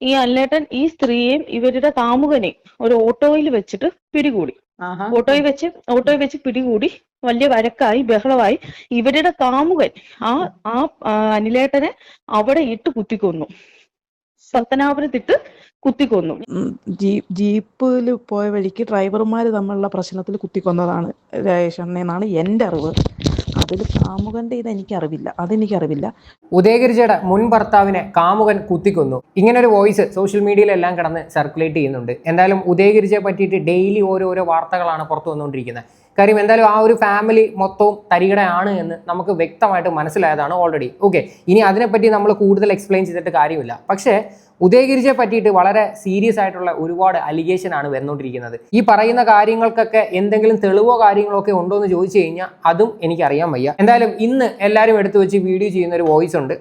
ഈ അല്ലേട്ടൻ ഈ സ്ത്രീയെയും ഇവരുടെ കാമുകനെയും ഒരു ഓട്ടോയിൽ വെച്ചിട്ട് പിടികൂടി. ഓട്ടോയിൽ വെച്ച് പിടികൂടി വലിയ വഴക്കായി ബഹളമായി. ഇവരുടെ കാമുകൻ ആ ആ അനിലേട്ടനെ അവിടെ ഇട്ട് കുത്തിക്കൊന്നു. പത്തനാപുരത്തിട്ട് കുത്തിക്കൊന്നു. ജീപ്പിൽ പോയ വഴിക്ക് ഡ്രൈവർമാർ തമ്മിലുള്ള പ്രശ്നത്തിൽ കുത്തിക്കൊന്നതാണ് രാജേഷണ്ണ എന്നാണ് എൻ്റെ അറിവ്. അതിൽ കാമുകൻ്റെ ഇതെനിക്കറിവില്ല, അതെനിക്കറിവില്ല. ഉദയഗിരിജയുടെ മുൻ ഭർത്താവിനെ കാമുകൻ കുത്തിക്കൊന്നു. ഇങ്ങനൊരു വോയിസ് സോഷ്യൽ മീഡിയയിലെല്ലാം കിടന്ന് സർക്കുലേറ്റ് ചെയ്യുന്നുണ്ട്. എന്തായാലും ഉദയഗിരിജയെ പറ്റിയിട്ട് ഡെയിലി ഓരോരോ വാർത്തകളാണ് പുറത്തു വന്നുകൊണ്ടിരിക്കുന്നത്. കാര്യം എന്തായാലും ആ ഒരു ഫാമിലി മൊത്തവും തരികിടയാണ് എന്ന് നമുക്ക് വ്യക്തമായിട്ട് മനസ്സിലായതാണ് ഓൾറെഡി. ഓക്കെ, ഇനി അതിനെപ്പറ്റി നമ്മൾ കൂടുതൽ എക്സ്പ്ലെയിൻ ചെയ്തിട്ട് കാര്യമില്ല. പക്ഷേ ഉദയഗിരിജയെ പറ്റിയിട്ട് വളരെ സീരിയസ് ആയിട്ടുള്ള ഒരുപാട് അലിഗേഷൻ ആണ് വരുന്നോണ്ടിരിക്കുന്നത്. ഈ പറയുന്ന കാര്യങ്ങൾക്കൊക്കെ എന്തെങ്കിലും തെളിവോ കാര്യങ്ങളോ ഒക്കെ ഉണ്ടോ എന്ന് ചോദിച്ചു കഴിഞ്ഞാൽ അതും എനിക്കറിയാൻ വയ്യ. എന്തായാലും ഇന്ന് എല്ലാവരും എടുത്തു വെച്ച് വീഡിയോ ചെയ്യുന്ന ഒരു വോയിസ് ഉണ്ട്.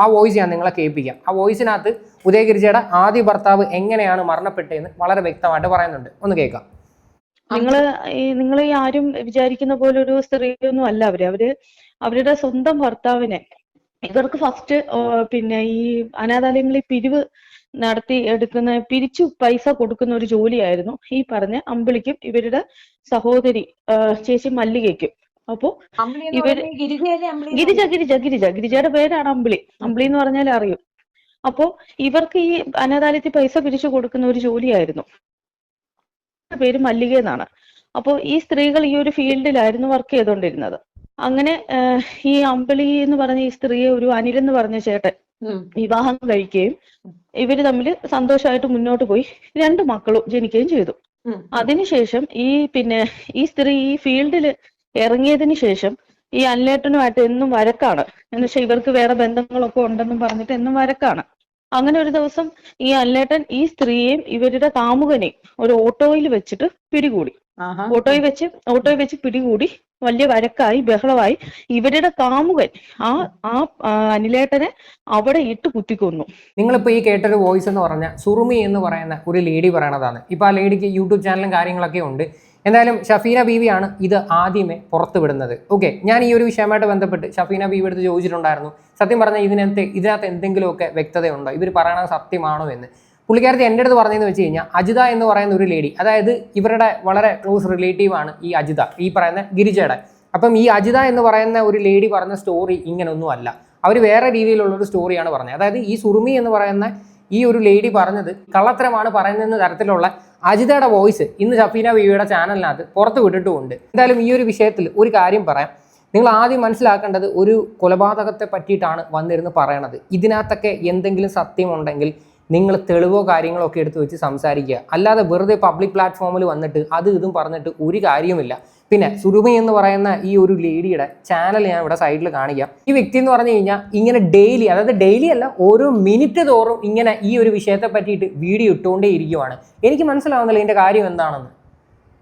ആ വോയിസ് ഞാൻ നിങ്ങളെ കേൾപ്പിക്കാം. ആ വോയിസിനകത്ത് ഉദയഗിരിജയുടെ ആദ്യ ഭർത്താവ് എങ്ങനെയാണ് മരണപ്പെട്ടതെന്ന് വളരെ വ്യക്തമായിട്ട് പറയുന്നുണ്ട്. ഒന്ന് കേൾക്കാം. നിങ്ങൾ ഈ ആരും വിചാരിക്കുന്ന പോലെ ഒരു സ്ത്രീയൊന്നും അല്ല അവരുടെ സ്വന്തം ഭർത്താവിനെ ഇവർക്ക് ഫസ്റ്റ് പിന്നെ ഈ അനാഥാലയങ്ങളിൽ പിരിവ് നടത്തി പിരിച്ചു പൈസ കൊടുക്കുന്ന ഒരു ജോലിയായിരുന്നു ഈ പറഞ്ഞ അമ്പിളിക്കും ഇവരുടെ സഹോദരി ചേച്ചി മല്ലികയ്ക്കും. അപ്പോ ഇവര് ഗിരിജയുടെ പേരാണ് അമ്പിളി എന്ന് പറഞ്ഞാൽ അറിയും. അപ്പോ ഇവർക്ക് ഈ അനാഥാലയത്തിൽ പൈസ പിരിച്ചു കൊടുക്കുന്ന ഒരു ജോലിയായിരുന്നു. പേര് മല്ലിക എന്നാണ്. അപ്പോൾ ഈ സ്ത്രീകൾ ഈ ഒരു ഫീൽഡിലായിരുന്നു വർക്ക് ചെയ്തുകൊണ്ടിരുന്നത്. അങ്ങനെ ഈ അമ്പിളി എന്ന് പറഞ്ഞ ഈ സ്ത്രീയെ ഒരു അനിൽ എന്ന് പറഞ്ഞ ചേട്ടൻ വിവാഹം കഴിക്കുകയും ഇവര് തമ്മിൽ സന്തോഷമായിട്ട് മുന്നോട്ട് പോയി 2 മക്കളും ജനിക്കുകയും ചെയ്തു. അതിനുശേഷം ഈ സ്ത്രീ ഈ ഫീൽഡിൽ ഇറങ്ങിയതിന് ശേഷം ഈ അനിലേട്ടനുമായിട്ട് എന്നും വഴക്കാണ്. എന്നുവെച്ചാൽ ഇവർക്ക് വേറെ ബന്ധങ്ങളൊക്കെ ഉണ്ടെന്നും പറഞ്ഞിട്ട് എന്നും വഴക്കാണ്. അങ്ങനെ ഒരു ദിവസം ഈ അനിലേട്ടൻ ഈ സ്ത്രീയെയും ഇവരുടെ കാമുകനെയും ഒരു ഓട്ടോയിൽ വെച്ചിട്ട് പിടികൂടി. ഓട്ടോയിൽ വെച്ച് പിടികൂടി വലിയ വഴക്കായി ബഹളമായി. ഇവരുടെ കാമുകൻ ആ അനിലേട്ടനെ അവിടെ ഇട്ട് കുത്തിക്കൊന്നു. നിങ്ങളിപ്പോൾ ഈ കേട്ടൊരു വോയിസ് എന്ന് പറഞ്ഞാൽ സുറുമി എന്ന് പറയുന്ന ഒരു ലേഡി പറയണതാണ്. ഇപ്പൊ ആ ലേഡിക്ക് യൂട്യൂബ് ചാനലും കാര്യങ്ങളൊക്കെ ഉണ്ട്. എന്തായാലും ഷഫീന ബീവിയാണ് ഇത് ആദ്യമേ പുറത്തുവിടുന്നത്. ഓക്കെ, ഞാൻ ഈ ഒരു വിഷയമായിട്ട് ബന്ധപ്പെട്ട് ഷഫീന ബീവി എടുത്ത് ചോദിച്ചിട്ടുണ്ടായിരുന്നു. സത്യം പറഞ്ഞാൽ ഇതിനകത്ത് എന്തെങ്കിലുമൊക്കെ വ്യക്തതയുണ്ടോ, ഇവർ പറയണത് സത്യമാണോ എന്ന്. പുള്ളിക്കാരത്തി എൻ്റെ അടുത്ത് പറഞ്ഞതെന്ന് വെച്ച് കഴിഞ്ഞാൽ അജിത എന്ന് പറയുന്ന ഒരു ലേഡി, അതായത് ഇവരുടെ വളരെ ക്ലോസ് റിലേറ്റീവാണ് ഈ അജിത, ഈ പറയുന്ന ഗിരിജയുടെ. അപ്പം ഈ അജിത എന്ന് പറയുന്ന ഒരു ലേഡി പറഞ്ഞ സ്റ്റോറി ഇങ്ങനൊന്നും അല്ല. അവർ വേറെ രീതിയിലുള്ളൊരു സ്റ്റോറിയാണ് പറഞ്ഞത്. അതായത് ഈ സുറുമി എന്ന് പറയുന്ന ഈ ഒരു ലേഡി പറഞ്ഞത് കള്ളത്തരമാണ് പറയുന്ന തരത്തിലുള്ള അജിതയുടെ വോയിസ് ഇന്ന് ഷഫീന ബീവിയുടെ ചാനലിനകത്ത് പുറത്ത് വിട്ടിട്ടുമുണ്ട്. എന്തായാലും ഈ ഒരു വിഷയത്തിൽ ഒരു കാര്യം പറയാം. നിങ്ങൾ ആദ്യം മനസ്സിലാക്കേണ്ടത് ഒരു കൊലപാതകത്തെ പറ്റിയിട്ടാണ് വന്നിരുന്ന് പറയണത്. ഇതിനകത്തൊക്കെ എന്തെങ്കിലും സത്യമുണ്ടെങ്കിൽ നിങ്ങൾ തെളിവോ കാര്യങ്ങളോ ഒക്കെ എടുത്ത് വെച്ച് സംസാരിക്കുക. അല്ലാതെ വെറുതെ പബ്ലിക് പ്ലാറ്റ്ഫോമിൽ വന്നിട്ട് ഇതും പറഞ്ഞിട്ട് ഒരു കാര്യമില്ല. പിന്നെ സുറുമി എന്ന് പറയുന്ന ഈ ഒരു ലേഡിയുടെ ചാനൽ ഞാൻ ഇവിടെ സൈഡിൽ കാണിക്കാം. ഈ വ്യക്തി എന്ന് പറഞ്ഞു കഴിഞ്ഞാൽ ഇങ്ങനെ ഡെയിലി, അതായത് ഡെയിലി അല്ല, ഓരോ മിനിറ്റ് തോറും ഇങ്ങനെ ഈ ഒരു വിഷയത്തെ പറ്റിയിട്ട് വീഡിയോ ഇട്ടുകൊണ്ടേ ഇരിക്കുവാണ്. എനിക്ക് മനസ്സിലാവുന്നില്ല ഇതിൻ്റെ കാര്യം എന്താണെന്ന്.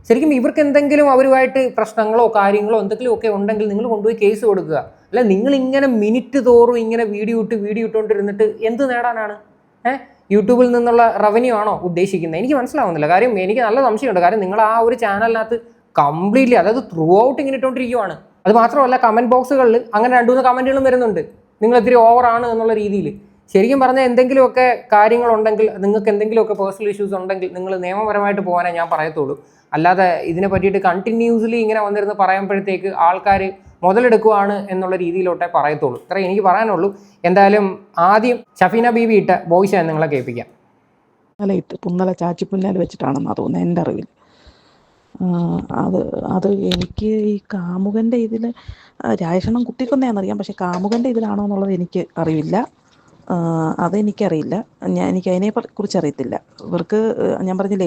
ശരിക്കും ഇവർക്ക് എന്തെങ്കിലും അവരുമായിട്ട് പ്രശ്നങ്ങളോ കാര്യങ്ങളോ എന്തെങ്കിലും ഒക്കെ ഉണ്ടെങ്കിൽ നിങ്ങൾ കൊണ്ടുപോയി കേസ് കൊടുക്കുക. അല്ല നിങ്ങൾ ഇങ്ങനെ മിനിറ്റ് തോറും ഇങ്ങനെ വീഡിയോ ഇട്ടുകൊണ്ടിരുന്നിട്ട് എന്ത് നേടാനാണ്? യൂട്യൂബിൽ നിന്നുള്ള റവന്യൂ ആണോ ഉദ്ദേശിക്കുന്നത്? എനിക്ക് മനസ്സിലാവുന്നില്ല. കാര്യം എനിക്ക് നല്ല സംശയമുണ്ട്. കാര്യം നിങ്ങൾ ആ ഒരു ചാനലിനകത്ത് കംപ്ലീറ്റ്ലി, അതായത് ത്രൂ ഔട്ട് ഇങ്ങനെ ഇട്ടുകൊണ്ടിരിക്കുവാണ്. അത് മാത്രമല്ല കമൻറ്റ് ബോക്സുകളിൽ അങ്ങനെ 2-3 കമൻറ്റുകളും വരുന്നുണ്ട്, നിങ്ങൾ ഇത്തിരി ഓവറാണ് എന്നുള്ള രീതിയിൽ. ശരിക്കും പറഞ്ഞാൽ എന്തെങ്കിലുമൊക്കെ കാര്യങ്ങളുണ്ടെങ്കിൽ, നിങ്ങൾക്ക് എന്തെങ്കിലുമൊക്കെ പേഴ്സണൽ ഇഷ്യൂസ് ഉണ്ടെങ്കിൽ നിങ്ങൾ നിയമപരമായിട്ട് പോകാനേ ഞാൻ പറയത്തുള്ളൂ. അല്ലാതെ ഇതിനെ പറ്റിയിട്ട് കണ്ടിന്യൂസ്ലി ഇങ്ങനെ വന്നിരുന്ന് പറയുമ്പോഴത്തേക്ക് ആൾക്കാർ മുതലെടുക്കുവാണ് എന്നുള്ള രീതിയിലോട്ടേ പറയത്തുള്ളൂ. ഇത്ര എനിക്ക് പറയാനുള്ളൂ. എന്തായാലും ആദ്യം ഷഫീന ബീവി ഇട്ട വോയിസ് ഞാൻ നിങ്ങളെ കേൾപ്പിക്കാം. പുന്നല ചാച്ചിപ്പുന്നാല് വെച്ചിട്ടാണെന്നാണ് തോന്നുന്നത് എൻ്റെ അറിവിൽ. അത് എനിക്ക് ഈ കാമുകൻ്റെ ഇതിൽ രാജേഷണ്ണം കുത്തിക്കൊന്നയാണെന്നറിയാം, പക്ഷെ കാമുകൻ്റെ ഇതിലാണോ എന്നുള്ളത് എനിക്ക് അറിയില്ല. അതെനിക്കറിയില്ല. എനിക്ക് അതിനെക്കുറിച്ച് അറിയത്തില്ല. ഇവർക്ക് ഞാൻ പറഞ്ഞില്ലേ,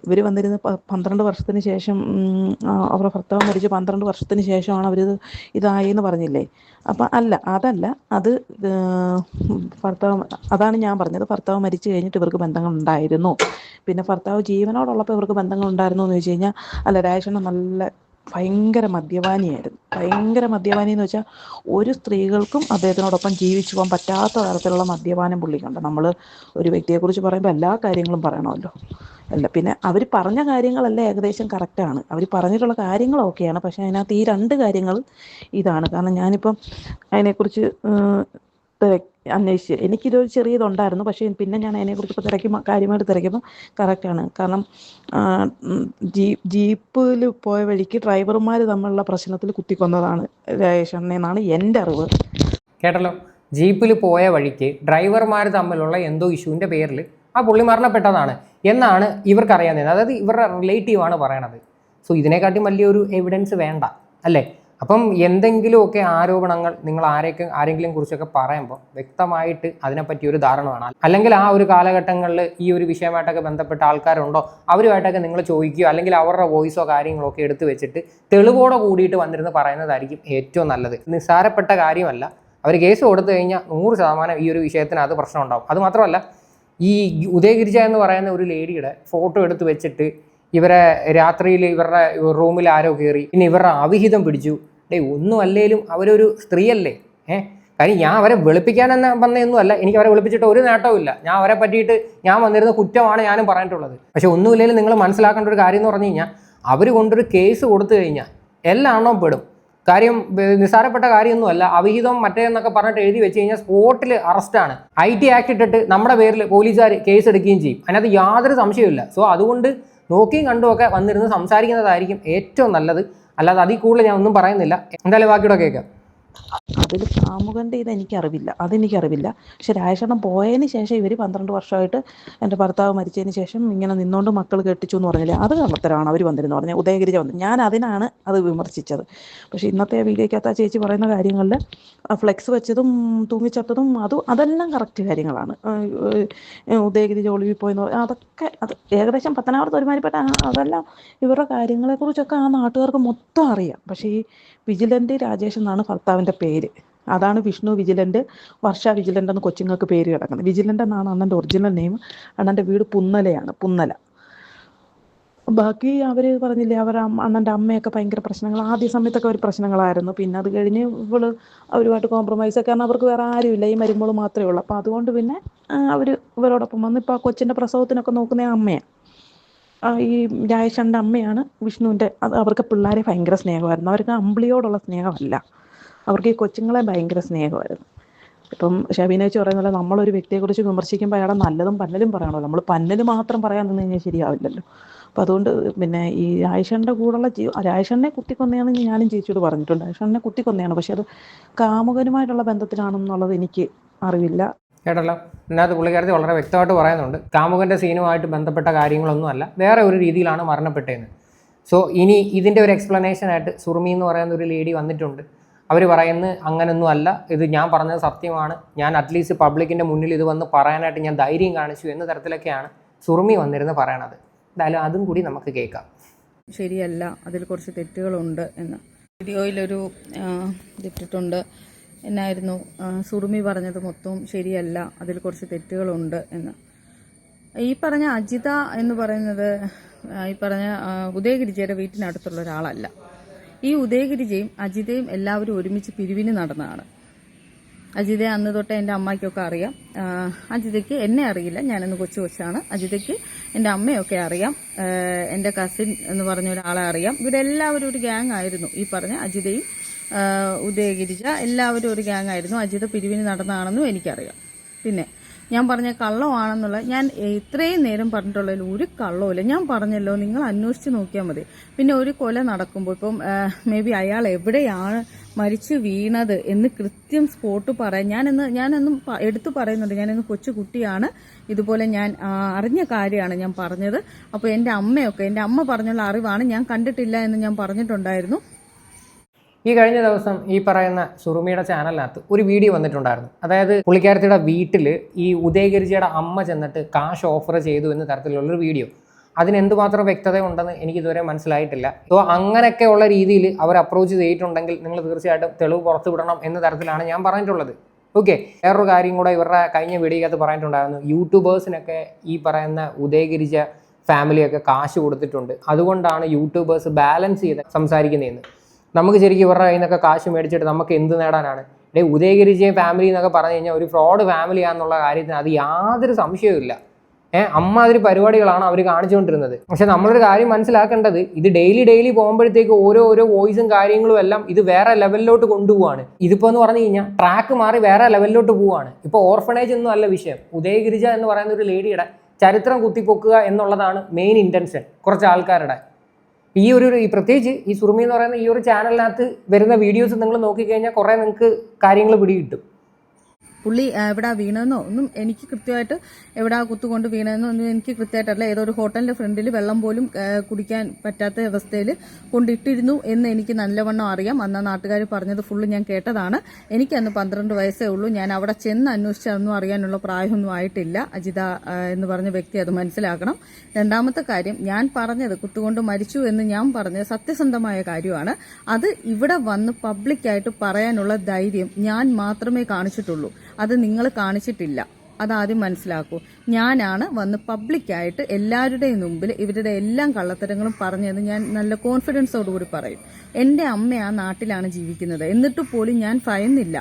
ഇവർ വന്നിരുന്ന് 12 വർഷത്തിന് ശേഷം, അവരുടെ ഭർത്താവ് മരിച്ച് 12 വർഷത്തിന് ശേഷമാണ് അവർ ഇതായെന്ന് പറഞ്ഞില്ലേ. അപ്പം അത് ഭർത്താവ്, അതാണ് ഞാൻ പറഞ്ഞത്. ഭർത്താവ് മരിച്ചു കഴിഞ്ഞിട്ട് ഇവർക്ക് ബന്ധങ്ങളുണ്ടായിരുന്നു. പിന്നെ ഭർത്താവ് ജീവനോടുള്ളപ്പോൾ ഇവർക്ക് ബന്ധങ്ങളുണ്ടായിരുന്നു എന്ന് വെച്ച് കഴിഞ്ഞാൽ, രാജേഷണ്ണം ഭയങ്കര മദ്യപാനിയായിരുന്നു. ഭയങ്കര മദ്യപാനി എന്ന് വെച്ചാൽ ഒരു സ്ത്രീകൾക്കും അദ്ദേഹത്തിനോടൊപ്പം ജീവിച്ചു പോകാൻ പറ്റാത്ത തരത്തിലുള്ള മദ്യപാനം പുള്ളിക്കുണ്ട്. നമ്മൾ ഒരു വ്യക്തിയെക്കുറിച്ച് പറയുമ്പോൾ എല്ലാ കാര്യങ്ങളും പറയണമല്ലോ. പിന്നെ അവർ പറഞ്ഞ കാര്യങ്ങളെല്ലാം ഏകദേശം കറക്റ്റാണ്. അവർ പറഞ്ഞിട്ടുള്ള കാര്യങ്ങൾ ഓക്കെയാണ്. പക്ഷേ അതിനകത്ത് ഈ 2 കാര്യങ്ങൾ ഇതാണ്. കാരണം ഞാനിപ്പം അതിനെക്കുറിച്ച് അന്വേഷിച്ച് എനിക്കിതൊരു ചെറിയതുണ്ടായിരുന്നു. പക്ഷേ പിന്നെ ഞാൻ അതിനെക്കുറിച്ച് ഇപ്പോൾ കാര്യമായിട്ട് തിരക്കിയപ്പോൾ കറക്റ്റാണ്. കാരണം ജീപ്പിൽ പോയ വഴിക്ക് ഡ്രൈവർമാർ തമ്മിലുള്ള പ്രശ്നത്തിൽ കുത്തിക്കൊന്നതാണ് രാജേഷണ്ണ എന്നാണ് എൻ്റെ അറിവ്. കേട്ടല്ലോ, ജീപ്പിൽ പോയ വഴിക്ക് ഡ്രൈവർമാർ തമ്മിലുള്ള എന്തോ ഇഷ്യൂവിൻ്റെ പേരിൽ ആ പുള്ളി മരണപ്പെട്ടതാണ് എന്നാണ് ഇവർക്കറിയാവുന്നത്. അതായത് ഇവരുടെ റിലേറ്റീവാണ് പറയണത്. സോ ഇതിനെക്കാട്ടും വലിയൊരു എവിഡൻസ് വേണ്ട അല്ലേ? അപ്പം എന്തെങ്കിലുമൊക്കെ ആരോപണങ്ങൾ നിങ്ങൾ ആരെങ്കിലും കുറിച്ചൊക്കെ പറയുമ്പോൾ വ്യക്തമായിട്ട് അതിനെപ്പറ്റി ഒരു ധാരണ വേണം. അല്ലെങ്കിൽ ആ ഒരു കാലഘട്ടങ്ങളിൽ ഈ ഒരു വിഷയമായിട്ടൊക്കെ ബന്ധപ്പെട്ട ആൾക്കാരുണ്ടോ അവരുമായിട്ടൊക്കെ നിങ്ങൾ ചോദിക്കുകയോ അല്ലെങ്കിൽ അവരുടെ വോയിസോ കാര്യങ്ങളോ ഒക്കെ എടുത്തു വെച്ചിട്ട് തെളിവോടെ കൂടിയിട്ട് വന്നിരുന്ന് പറയുന്നതായിരിക്കും ഏറ്റവും നല്ലത്. നിസ്സാരപ്പെട്ട കാര്യമല്ല. അവർ കേസ് കൊടുത്തു കഴിഞ്ഞാൽ 100% ഈ ഒരു വിഷയത്തിനകത്ത് പ്രശ്നം ഉണ്ടാവും. അതുമാത്രമല്ല, ഈ ഉദയഗിരിജ എന്ന് പറയുന്ന ഒരു ലേഡിയുടെ ഫോട്ടോ എടുത്ത് വെച്ചിട്ട് ഇവരെ രാത്രിയിൽ ഇവരുടെ റൂമിൽ ആരോ കയറി പിന്നെ ഇവരുടെ അവിഹിതം പിടിച്ചു. ഒന്നും അല്ലേലും അവരൊരു സ്ത്രീയല്ലേ? കാര്യം ഞാൻ അവരെ വെളുപ്പിക്കാനെന്ന് വന്നതൊന്നും അല്ല. എനിക്ക് അവരെ വെളുപ്പിച്ചിട്ട് ഒരു നേട്ടവും ഇല്ല. ഞാൻ അവരെ പറ്റിയിട്ട് ഞാൻ വന്നിരുന്ന കുറ്റമാണ് ഞാനും പറഞ്ഞിട്ടുള്ളത്. പക്ഷെ ഒന്നുമില്ലെങ്കിലും നിങ്ങൾ മനസ്സിലാക്കേണ്ട ഒരു കാര്യം എന്ന് പറഞ്ഞു കഴിഞ്ഞാൽ അവർ കൊണ്ടൊരു കേസ് കൊടുത്തു കഴിഞ്ഞാൽ എല്ലാം പെടും. കാര്യം നിസ്സാരപ്പെട്ട കാര്യമൊന്നുമല്ല. അവിഹിതം മറ്റേന്നൊക്കെ പറഞ്ഞിട്ട് എഴുതി വെച്ച് കഴിഞ്ഞാൽ സ്പോട്ടിൽ അറസ്റ്റാണ്. IT ആക്ട് ഇട്ടിട്ട് നമ്മുടെ പേരിൽ പോലീസുകാർ കേസ് എടുക്കുകയും ചെയ്യും. അതിനകത്ത് യാതൊരു സംശയമില്ല. സോ അതുകൊണ്ട് നോക്കിയും കണ്ടുമൊക്കെ വന്നിരുന്ന് സംസാരിക്കുന്നതായിരിക്കും ഏറ്റവും നല്ലത്. അല്ലാതെ അതിൽ കൂടുതൽ ഞാൻ ഒന്നും പറയുന്നില്ല. എന്തായാലും ബാക്കിയുടെ കേൾക്കാം. അതിൽ കാമുകൻ്റെ അതെനിക്കറിവില്ല. പക്ഷെ രാജേഷണ്ണൻ പോയതിന് ശേഷം ഇവർ 12 വർഷമായിട്ട് എൻ്റെ ഭർത്താവ് മരിച്ചതിന് ശേഷം ഇങ്ങനെ നിന്നുകൊണ്ട് മക്കൾ കെട്ടിച്ചു എന്ന് പറഞ്ഞില്ലേ, അത് കള്ളത്തരമാണ്. അവർ വന്നിരുന്നു പറഞ്ഞാൽ ഉദയഗിരിജ വന്നു. ഞാൻ അതിനാണ് അത് വിമർശിച്ചത്. പക്ഷേ ഇന്നത്തെ വീഡിയോയ്ക്കകത്ത് ആ ചേച്ചി പറയുന്ന കാര്യങ്ങളിൽ ഫ്ലെക്സ് വെച്ചതും തൂങ്ങിച്ചത്തതും അതെല്ലാം കറക്റ്റ് കാര്യങ്ങളാണ്. ഉദയഗിരിജ ഒളിവിൽ പോയെന്ന് അതൊക്കെ അത് ഏകദേശം പത്തനാപുരത്ത് ഒരുമാതിരിപ്പെട്ട അതെല്ലാം ഇവരുടെ കാര്യങ്ങളെക്കുറിച്ചൊക്കെ ആ നാട്ടുകാർക്ക് മൊത്തം അറിയാം. പക്ഷേ ഈ വിജിലൻ്റ് രാജേഷ് എന്നാണ് ഭർത്താവിൻ്റെ പേര്. അതാണ് വിഷ്ണു വിജിലൻ്റ്, വർഷ വിജിലൻ്റ് എന്ന് കൊച്ചുങ്ങൾക്ക് പേര് കിടക്കുന്നത്. വിജിലൻ്റ് എന്നാണ് അണ്ണൻ്റെ ഒറിജിനൽ നെയിം. അണ്ണൻ്റെ വീട് പുന്നല. ബാക്കി അവർ പറഞ്ഞില്ലേ, അണ്ണൻ്റെ അമ്മയൊക്കെ ഭയങ്കര പ്രശ്നങ്ങൾ. ആദ്യ സമയത്തൊക്കെ ഒരു പ്രശ്നങ്ങളായിരുന്നു. പിന്നെ അത് കഴിഞ്ഞ് അവരുമായിട്ട് കോംപ്രമൈസ് ഒക്കെ. കാരണം അവർക്ക് വേറെ ആരുമില്ല, ഈ മരുമോൾ മാത്രമേ ഉള്ളൂ. അപ്പോൾ അതുകൊണ്ട് പിന്നെ അവർ ഇവരോടൊപ്പം വന്ന് ഇപ്പോൾ ആ കൊച്ചിൻ്റെ പ്രസവത്തിനൊക്കെ നോക്കുന്ന അമ്മയാണ്. ഈ രാജേഷൻ്റെ അമ്മയാണ് വിഷ്ണുവിൻ്റെ. അവർക്ക് പിള്ളേരെ ഭയങ്കര സ്നേഹമായിരുന്നു. അവർക്ക് അമ്പിളിയോടുള്ള സ്നേഹമല്ല, അവർക്ക് ഈ കൊച്ചുങ്ങളെ ഭയങ്കര സ്നേഹമായിരുന്നു. ഇപ്പം ഷബീന ചേച്ചി പറയുന്നത് പോലെ നമ്മളൊരു വ്യക്തിയെക്കുറിച്ച് വിമർശിക്കുമ്പോൾ അയാളെ നല്ലതും പന്നലും പറയണമല്ലോ. നമ്മൾ പന്നൽ മാത്രം പറയാൻ നിന്ന് കഴിഞ്ഞാൽ ശരിയാവില്ലല്ലോ. അപ്പം അതുകൊണ്ട് പിന്നെ ഈ രാജേഷൻ്റെ കൂടെയുള്ള രാജേഷനെ കുത്തിക്കൊന്നയാണെന്ന് ഞാനും ചേച്ചിയോട് പറഞ്ഞിട്ടുണ്ട്. രാജേഷനെ കുത്തിക്കൊന്നയാണ്. പക്ഷെ അത് കാമുകനുമായിട്ടുള്ള ബന്ധത്തിലാണെന്നുള്ളത് എനിക്ക് അറിവില്ല. കേട്ടല്ലോ, ഇതിനകത്ത് പുള്ളിക്കാരത്തി വളരെ വ്യക്തമായിട്ട് പറയുന്നുണ്ട് കാമുകൻ്റെ സീനുമായിട്ട് ബന്ധപ്പെട്ട കാര്യങ്ങളൊന്നുമല്ല, വേറെ ഒരു രീതിയിലാണ് മരണപ്പെട്ടതെന്ന്. സോ ഇനി ഇതിൻ്റെ ഒരു എക്സ്പ്ലനേഷനായിട്ട് സുറുമി എന്ന് പറയുന്ന ഒരു ലേഡി വന്നിട്ടുണ്ട്. അവർ പറയുന്നത് അങ്ങനൊന്നും അല്ല, ഇത് ഞാൻ പറഞ്ഞത് സത്യമാണ്, ഞാൻ അറ്റ്ലീസ്റ്റ് പബ്ലിക്കിൻ്റെ മുന്നിൽ ഇത് വന്ന് പറയാനായിട്ട് ഞാൻ ധൈര്യം കാണിച്ചു എന്ന തരത്തിലൊക്കെയാണ് സുറുമി വന്നിരുന്ന് പറയണത്. എന്തായാലും അതും കൂടി നമുക്ക് കേൾക്കാം. ശരിയല്ല, അതിൽ കുറച്ച് തെറ്റുകളുണ്ട് എന്ന് വീഡിയോയിലൊരു ഇതിട്ടിട്ടുണ്ട്. എന്നായിരുന്നു സുറുമി പറഞ്ഞത് മൊത്തവും ശരിയല്ല, അതിൽ കുറച്ച് തെറ്റുകളുണ്ട് എന്ന്. ഈ പറഞ്ഞ അജിത എന്ന് പറയുന്നത് ഈ പറഞ്ഞ ഉദയഗിരിജയുടെ വീട്ടിനടുത്തുള്ള ഒരാളല്ല. ഈ ഉദയഗിരിജയും അജിതയും എല്ലാവരും ഒരുമിച്ച് പിരിവിന് നടന്നതാണ്. അജിതയെ അന്ന് തൊട്ട് എൻ്റെ അമ്മയ്ക്കൊക്കെ അറിയാം. അജിതയ്ക്ക് എന്നെ അറിയില്ല, ഞാനന്ന് കൊച്ചാണ്. അജിതയ്ക്ക് എൻ്റെ അമ്മയൊക്കെ അറിയാം. എൻ്റെ കസിൻ എന്ന് പറഞ്ഞ ഒരാളെ അറിയാം. ഇവിടെ എല്ലാവരും ഒരു ഗ്യാങ് ആയിരുന്നു. ഈ പറഞ്ഞ അജിതയും ഉദയഗിരിജ എല്ലാവരും ഒരു ഗ്യാങ് ആയിരുന്നു. അജിത പിരിവിന് നടന്നതാണെന്നും എനിക്കറിയാം. പിന്നെ ഞാൻ പറഞ്ഞ കള്ളമാണെന്നുള്ള ഞാൻ ഇത്രയും നേരം പറഞ്ഞിട്ടുള്ളതിൽ ഒരു കള്ളവുമില്ല. ഞാൻ പറഞ്ഞല്ലോ, നിങ്ങൾ അന്വേഷിച്ച് നോക്കിയാൽ മതി. പിന്നെ ഒരു കൊല നടക്കുമ്പോൾ ഇപ്പം മേ ബി അയാൾ എവിടെയാണ് മരിച്ചു വീണത് എന്ന് കൃത്യം സ്പോട്ട് പറയാൻ ഞാനൊന്നും എടുത്തു പറയുന്നുണ്ട്. ഞാനിന്ന് കൊച്ചു കുട്ടിയാണ്, ഇതുപോലെ ഞാൻ അറിഞ്ഞ കാര്യമാണ് ഞാൻ പറഞ്ഞത്. അപ്പോൾ എൻ്റെ അമ്മ പറഞ്ഞുള്ള അറിവാണ്, ഞാൻ കണ്ടിട്ടില്ല എന്ന് ഞാൻ പറഞ്ഞിട്ടുണ്ടായിരുന്നു. ഈ കഴിഞ്ഞ ദിവസം ഈ പറയുന്ന സുറുമിയുടെ ചാനലിനകത്ത് ഒരു വീഡിയോ വന്നിട്ടുണ്ടായിരുന്നു. അതായത് പുള്ളിക്കാരത്തിയുടെ വീട്ടിൽ ഈ ഉദയഗിരിജയുടെ അമ്മ ചെന്നിട്ട് കാശ് ഓഫർ ചെയ്തു എന്ന തരത്തിലുള്ളൊരു വീഡിയോ. അതിന് എന്തുമാത്രം വ്യക്തത ഉണ്ടെന്ന് എനിക്കിതുവരെ മനസ്സിലായിട്ടില്ല. സോ അങ്ങനെയൊക്കെയുള്ള രീതിയിൽ അവർ അപ്രോച്ച് ചെയ്തിട്ടുണ്ടെങ്കിൽ നിങ്ങൾ തീർച്ചയായിട്ടും തെളിവ് പുറത്തു വിടണം എന്ന തരത്തിലാണ് ഞാൻ പറഞ്ഞിട്ടുള്ളത്. ഓക്കെ, വേറൊരു കാര്യം കൂടെ ഇവരുടെ കഴിഞ്ഞ വീഡിയോക്കകത്ത് പറഞ്ഞിട്ടുണ്ടായിരുന്നു. യൂട്യൂബേഴ്സിനൊക്കെ ഈ പറയുന്ന ഉദയഗിരിജ ഫാമിലിയൊക്കെ കാശ് കൊടുത്തിട്ടുണ്ട്, അതുകൊണ്ടാണ് യൂട്യൂബേഴ്സ് ബാലൻസ് ചെയ്ത് സംസാരിക്കുന്നതെന്ന്. നമുക്ക് ശരിക്കും ഇവരുടെ കയ്യിൽ നിന്നൊക്കെ കാശ് മേടിച്ചിട്ട് നമുക്ക് എന്ത് നേടാനാണ്? ഉദയഗിരിജയും ഫാമിലി എന്നൊക്കെ പറഞ്ഞു കഴിഞ്ഞാൽ ഒരു ഫ്രോഡ് ഫാമിലിയാണെന്നുള്ള കാര്യത്തിന് അത് യാതൊരു സംശയവും ഇല്ല. അമ്മാതിരി പരിപാടികളാണ് അവർ കാണിച്ചുകൊണ്ടിരുന്നത്. പക്ഷെ നമ്മളൊരു കാര്യം മനസ്സിലാക്കേണ്ടത്, ഇത് ഡെയിലി പോകുമ്പോഴത്തേക്ക് ഓരോ വോയിസും കാര്യങ്ങളും എല്ലാം ഇത് വേറെ ലെവലിലോട്ട് കൊണ്ടുപോവാണ്. ഇതിപ്പോൾ എന്ന് പറഞ്ഞു കഴിഞ്ഞാൽ ട്രാക്ക് മാറി വേറെ ലെവലിലോട്ട് പോവുകയാണ്. ഇപ്പോൾ ഓർഫനേജ് ഒന്നും അല്ല വിഷയം. ഉദയഗിരിജ എന്ന് പറയുന്ന ഒരു ലേഡിയുടെ ചരിത്രം കുത്തിപ്പൊക്കുക എന്നുള്ളതാണ് മെയിൻ ഇൻറ്റൻഷൻ കുറച്ച് ആൾക്കാരുടെ. ഈ പ്രത്യേകിച്ച് ഈ സുറുമി എന്ന് പറയുന്ന ഈ ഒരു ചാനലിനകത്ത് വരുന്ന വീഡിയോസ് നിങ്ങൾ നോക്കിക്കഴിഞ്ഞാൽ കുറേ നിങ്ങൾക്ക് കാര്യങ്ങൾ പിടികിട്ടും. പുള്ളി എവിടാ വീണെന്നോ ഒന്നും എനിക്ക് കൃത്യമായിട്ട്, എവിടാ കുത്തുകൊണ്ട് വീണെന്നോ ഒന്നും എനിക്ക് കൃത്യമായിട്ടല്ല. ഏതോ ഒരു ഹോട്ടലിന്റെ ഫ്രണ്ടിൽ വെള്ളം പോലും കുടിക്കാൻ പറ്റാത്ത അവസ്ഥയിൽ കൊണ്ടിട്ടിരുന്നു എന്ന് എനിക്ക് നല്ലവണ്ണം അറിയാം. അന്ന് നാട്ടുകാർ പറഞ്ഞത് ഫുള്ള് ഞാൻ കേട്ടതാണ്. എനിക്ക് അന്ന് 12 വയസ്സേ ഉള്ളൂ. ഞാൻ അവിടെ ചെന്ന് അന്വേഷിച്ചതൊന്നും അറിയാനുള്ള പ്രായമൊന്നും ആയിട്ടില്ല. അജിത എന്ന് പറഞ്ഞ വ്യക്തി അത് മനസ്സിലാക്കണം. രണ്ടാമത്തെ കാര്യം, ഞാൻ പറഞ്ഞത് കുത്തുകൊണ്ട് മരിച്ചു എന്ന് ഞാൻ പറഞ്ഞത് സത്യസന്ധമായ കാര്യമാണ്. അത് ഇവിടെ വന്ന് പബ്ലിക്കായിട്ട് പറയാനുള്ള ധൈര്യം ഞാൻ മാത്രമേ കാണിച്ചിട്ടുള്ളൂ. അത് നിങ്ങൾ കാണിച്ചിട്ടില്ല. അതാദ്യം മനസ്സിലാക്കൂ. ഞാനാണ് വന്ന് പബ്ലിക്കായിട്ട് എല്ലാവരുടെയും മുമ്പിൽ ഇവരുടെ എല്ലാം കള്ളത്തരങ്ങളും പറഞ്ഞതെന്ന് ഞാൻ നല്ല കോൺഫിഡൻസോടുകൂടി പറയും. എൻ്റെ അമ്മ ആ നാട്ടിലാണ് ജീവിക്കുന്നത്. എന്നിട്ട് പോലും ഞാൻ ഭയന്നില്ല.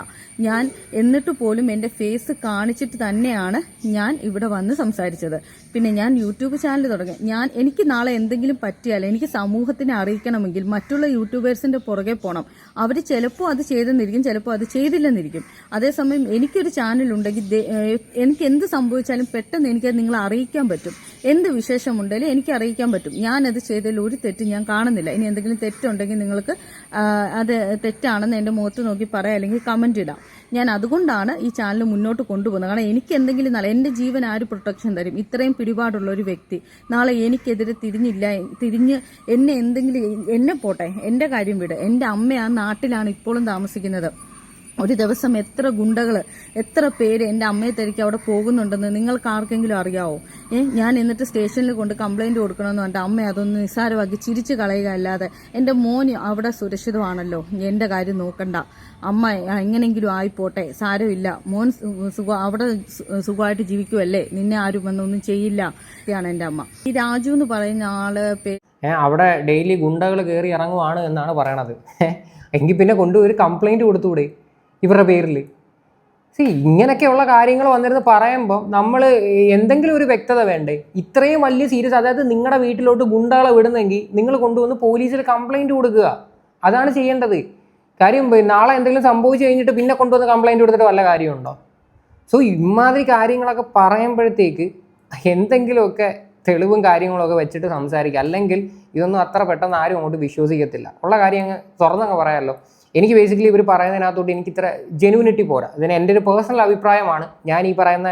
എന്നിട്ട് പോലും എൻ്റെ ഫേസ് കാണിച്ചിട്ട് തന്നെയാണ് ഞാൻ ഇവിടെ വന്ന് സംസാരിച്ചത്. പിന്നെ ഞാൻ യൂട്യൂബ് ചാനൽ തുടങ്ങി. എനിക്ക് നാളെ എന്തെങ്കിലും പറ്റിയാൽ എനിക്ക് സമൂഹത്തിനെ അറിയിക്കണമെങ്കിൽ മറ്റുള്ള യൂട്യൂബേഴ്സിൻ്റെ പുറകെ പോകണം. അവർ ചിലപ്പോൾ അത് ചെയ്തെന്നിരിക്കും, ചിലപ്പോൾ അത് ചെയ്തില്ലെന്നിരിക്കും. അതേസമയം എനിക്കൊരു ചാനലുണ്ടെങ്കിൽ എനിക്ക് എന്ത് സംഭവിച്ചാലും പെട്ടെന്ന് എനിക്കത് നിങ്ങളെ അറിയിക്കാൻ പറ്റും. എന്ത് വിശേഷമുണ്ടെങ്കിലും എനിക്ക് അറിയിക്കാൻ പറ്റും. ഞാനത് ചെയ്തതിൽ ഒരു തെറ്റ് ഞാൻ കാണുന്നില്ല. ഇനി എന്തെങ്കിലും തെറ്റുണ്ടെങ്കിൽ നിങ്ങൾക്ക് അത് തെറ്റാണെന്ന് എൻ്റെ മുഖത്ത് നോക്കി പറയാം, അല്ലെങ്കിൽ കമൻറ്റ് ഇടാം. ഞാൻ അതുകൊണ്ടാണ് ഈ ചാനൽ മുന്നോട്ട് കൊണ്ടുപോകുന്നത്. കാരണം എനിക്ക് എന്തെങ്കിലും നാളെ എൻ്റെ ജീവൻ ആര് പ്രൊട്ടക്ഷൻ തരും? ഇത്രയും പിടിപാടുള്ള ഒരു വ്യക്തി നാളെ എനിക്കെതിരെ തിരിഞ്ഞ് എന്നെ പോട്ടെ, എൻ്റെ കാര്യം വിട്. എൻ്റെ അമ്മ ആ നാട്ടിലാണ് ഇപ്പോഴും താമസിക്കുന്നത്. ഒരു ദിവസം എത്ര ഗുണ്ടകൾ, എത്ര പേര് എൻ്റെ അമ്മയെ തിരക്കി അവിടെ പോകുന്നുണ്ടെന്ന് നിങ്ങൾക്ക് ആർക്കെങ്കിലും അറിയാവോ? ഞാൻ എന്നിട്ട് സ്റ്റേഷനിൽ കൊണ്ട് കംപ്ലൈൻറ്റ് കൊടുക്കണമെന്ന് പറഞ്ഞിട്ട് അമ്മ അതൊന്ന് നിസ്സാരമാക്കി ചിരിച്ച് കളയുക അല്ലാതെ, എൻ്റെ മോന് അവിടെ സുരക്ഷിതമാണല്ലോ, എൻ്റെ കാര്യം നോക്കണ്ട, അമ്മ എങ്ങനെയെങ്കിലും ആയിപ്പോട്ടെ, സാരമില്ല, മോൻ അവിടെ സുഖമായിട്ട് ജീവിക്കുമല്ലേ, നിന്നെ ആരും വന്നൊന്നും ചെയ്യില്ല ാണ് എൻ്റെ അമ്മ. ഈ രാജു എന്ന് പറയുന്ന ആള് അവിടെ ഡെയിലി ഗുണ്ടകൾ കയറി ഇറങ്ങുവാണ് എന്നാണ് പറയണത്. എങ്കിൽ പിന്നെ കൊണ്ടുപോയി കംപ്ലൈൻറ്റ് കൊടുത്തുകൂടെ ഇവരുടെ പേരിൽ? ഇങ്ങനെയൊക്കെയുള്ള കാര്യങ്ങൾ വന്നിരുന്ന് പറയുമ്പോൾ നമ്മൾ എന്തെങ്കിലും ഒരു വ്യക്തത വേണ്ടേ? ഇത്രയും വലിയ സീരിയസ്, അതായത് നിങ്ങളുടെ വീട്ടിലോട്ട് ഗുണ്ടകളെ വിടുന്നെങ്കിൽ നിങ്ങൾ കൊണ്ടുവന്ന് പോലീസിൽ കംപ്ലൈൻറ്റ് കൊടുക്കുക. അതാണ് ചെയ്യേണ്ടത്. കാര്യം നാളെ എന്തെങ്കിലും സംഭവിച്ചു കഴിഞ്ഞിട്ട് പിന്നെ കൊണ്ടുവന്ന് കംപ്ലൈൻറ്റ് കൊടുത്തിട്ട് വല്ല കാര്യമുണ്ടോ? ഇമാതിരി കാര്യങ്ങളൊക്കെ പറയുമ്പോഴത്തേക്ക് എന്തെങ്കിലുമൊക്കെ തെളിവും കാര്യങ്ങളൊക്കെ വെച്ചിട്ട് സംസാരിക്കുക. അല്ലെങ്കിൽ ഇതൊന്നും അത്ര പെട്ടെന്ന് ആരും അങ്ങോട്ട് വിശ്വസിക്കത്തില്ല. ഉള്ള കാര്യം അങ്ങ് തുറന്നങ്ങ് പറയാമല്ലോ. എനിക്ക് ബേസിക്കലി ഇവർ പറയുന്നതിനകത്തോട്ട് എനിക്ക് ഇത്ര ജെനുവിനിറ്റി പോരാ. ഇതിന് എൻ്റെ ഒരു പേഴ്സണൽ അഭിപ്രായമാണ്. ഞാൻ ഈ പറയുന്ന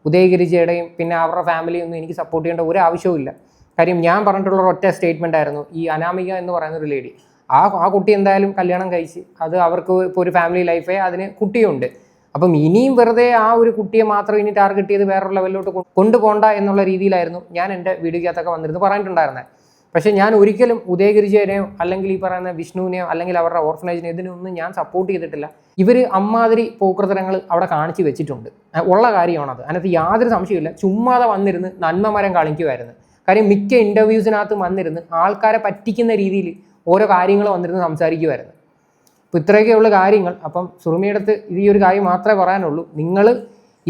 ഉദയഗിരിജയുടെയും പിന്നെ അവരുടെ ഫാമിലിയൊന്നും എനിക്ക് സപ്പോർട്ട് ചെയ്യേണ്ട ഒരു ആവശ്യവുമില്ല. കാര്യം ഞാൻ പറഞ്ഞിട്ടുള്ള ഒറ്റ സ്റ്റേറ്റ്മെൻ്റ് ആയിരുന്നു, ഈ അനാമിക എന്ന് പറയുന്ന ഒരു ലേഡി, ആ കുട്ടി എന്തായാലും കല്യാണം കഴിച്ച് അത് അവർക്ക് ഇപ്പോൾ ഒരു ഫാമിലി ലൈഫേ, അതിന് കുട്ടിയുണ്ട്. അപ്പം ഇനിയും വെറുതെ ആ ഒരു കുട്ടിയെ മാത്രം ഇനി ടാർഗറ്റ് ചെയ്ത് വേറൊരു ലെവലിലോട്ട് കൊണ്ടുപോകണ്ട എന്നുള്ള രീതിയിലായിരുന്നു ഞാൻ എൻ്റെ വീഡിയോക്കകത്തൊക്കെ വന്നിരുന്ന് പറഞ്ഞിട്ടുണ്ടായിരുന്നത്. പക്ഷേ ഞാൻ ഒരിക്കലും ഉദയഗിരിജനെയോ അല്ലെങ്കിൽ ഈ പറയുന്ന വിഷ്ണുവിനെയോ അല്ലെങ്കിൽ അവരുടെ ഓർഫനേജിനെയോ ഇതിനൊന്നും ഞാൻ സപ്പോർട്ട് ചെയ്തിട്ടില്ല. ഇവർ അമ്മാതിരി പോക്രതരങ്ങൾ അവിടെ കാണിച്ച് വെച്ചിട്ടുണ്ട്. ഉള്ള കാര്യമാണത്. അതിനകത്ത് യാതൊരു സംശയമില്ല. ചുമ്മാതെ വന്നിരുന്ന് നന്മമരം കളിക്കുമായിരുന്നു. കാര്യം മിക്ക ഇൻ്റർവ്യൂസിനകത്ത് വന്നിരുന്ന് ആൾക്കാരെ പറ്റിക്കുന്ന രീതിയിൽ ഓരോ കാര്യങ്ങൾ വന്നിരുന്ന് സംസാരിക്കുമായിരുന്നു. അപ്പോൾ ഇത്രയൊക്കെയുള്ള കാര്യങ്ങൾ. അപ്പം സുറുമിയുടെ അടുത്ത് ഈ ഒരു കാര്യം മാത്രമേ പറയാനുള്ളൂ. നിങ്ങൾ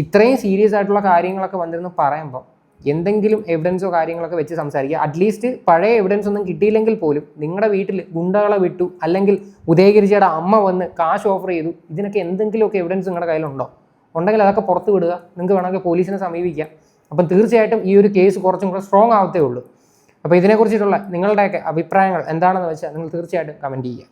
ഇത്രയും സീരിയസ് ആയിട്ടുള്ള കാര്യങ്ങളൊക്കെ വന്നിരുന്ന് പറയുമ്പോൾ എന്തെങ്കിലും എവിഡൻസോ കാര്യങ്ങളൊക്കെ വെച്ച് സംസാരിക്കുക. അറ്റ്ലീസ്റ്റ് പഴയ എവിഡൻസ് ഒന്നും കിട്ടിയില്ലെങ്കിൽ പോലും നിങ്ങളുടെ വീട്ടിൽ ഗുണ്ടകളെ വിട്ടു, അല്ലെങ്കിൽ ഉദയഗിരിജയുടെ അമ്മ വന്ന് കാശ് ഓഫർ ചെയ്തു, ഇതിനൊക്കെ എന്തെങ്കിലുമൊക്കെ എവിഡൻസ് നിങ്ങളുടെ കയ്യിലുണ്ടോ? ഉണ്ടെങ്കിൽ അതൊക്കെ പുറത്ത് വിടുക. നിങ്ങൾക്ക് വേണമെങ്കിൽ പോലീസിനെ സമീപിക്കാം. അപ്പം തീർച്ചയായിട്ടും ഈ ഒരു കേസ് കുറച്ചും കൂടെ സ്ട്രോങ് ആവത്തേ ഉള്ളൂ. അപ്പോൾ ഇതിനെക്കുറിച്ചിട്ടുള്ള നിങ്ങളുടെയൊക്കെ അഭിപ്രായങ്ങൾ എന്താണെന്ന് വെച്ചാൽ നിങ്ങൾ തീർച്ചയായിട്ടും കമൻറ്റ് ചെയ്യുക.